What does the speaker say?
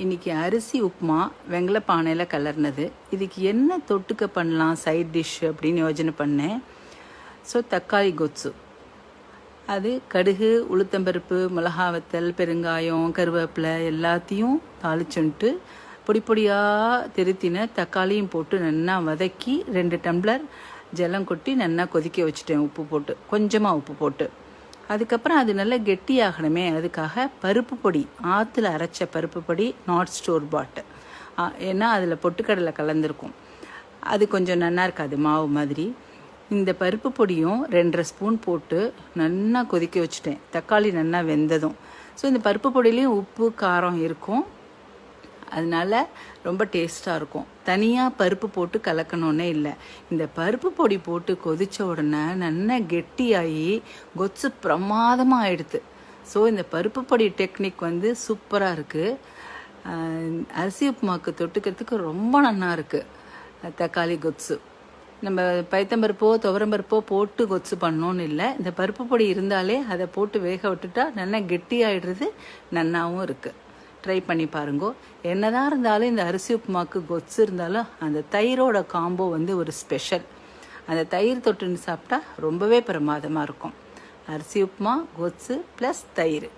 இன்றைக்கி அரிசி உப்புமா வெங்கல பானையில் கலர்னது. இதுக்கு என்ன தொட்டுக்க பண்ணலாம் சைட் டிஷ் அப்படின்னு யோஜனை பண்ணேன். ஸோ தக்காளி கொத்து, அது கடுகு, உளுத்தம்பருப்பு, மிளகா வத்தல், பெருங்காயம், கருவேப்பிலை எல்லாத்தையும் தாளிச்சுன்ட்டு பொடி பொடியாக திருத்தின தக்காளியும் போட்டு நல்லா வதக்கி 2 டம்ளர் ஜலம் கொட்டி நல்லா கொதிக்க வச்சுட்டேன். உப்பு போட்டு, கொஞ்சமாக உப்பு போட்டு. அதுக்கப்புறம் அது நல்லா கெட்டியாகணுமே, அதுக்காக பருப்பு பொடி, ஆற்றுல அரைச்ச பருப்பு பொடி, நாட் ஸ்டோர் பாட்டு. ஏன்னா அதில் பொட்டுக்கடலை கலந்துருக்கும், அது கொஞ்சம் நல்லா இருக்காது மாவு மாதிரி. இந்த பருப்பு பொடியும் 2.5 ஸ்பூன் போட்டு நல்லா கொதிக்க வச்சுட்டேன். தக்காளி நல்லா வெந்ததும். ஸோ இந்த பருப்பு பொடியிலையும் உப்பு காரம் இருக்கும், அதனால ரொம்ப டேஸ்ட்டாக இருக்கும். தனியாக பருப்பு போட்டு கலக்கணுன்னே இல்லை. இந்த பருப்பு பொடி போட்டு கொதித்த உடனே நல்லா கெட்டியாகி கொத்து பிரமாதமாக ஆயிடுது. ஸோ இந்த பருப்பு பொடி டெக்னிக் சூப்பராக இருக்குது. அரிசி உப்புமாவுக்கு தொட்டுக்கிறதுக்கு ரொம்ப நல்லா இருக்குது. தக்காளி கொத்து நம்ம பைத்தம்பருப்போ துவரம்பருப்போ போட்டு கொத்து பண்ணோன்னு இல்லை. இந்த பருப்பு பொடி இருந்தாலே அதை போட்டு வேக விட்டுட்டா நல்லா கெட்டியாகிடுறது, நல்லாவும் இருக்குது. ட்ரை பண்ணி பாருங்கோ. என்னதான் இருந்தாலும் இந்த அரிசி உப்புமாக்கு கொத்து இருந்தாலும் அந்த தயிரோட காம்போ ஒரு ஸ்பெஷல். அந்த தயிர் தொட்டுன்னு சாப்பிட்டா ரொம்பவே பிரமாதமாக இருக்கும். அரிசி உப்புமா, கொத்து ப்ளஸ் தயிர்.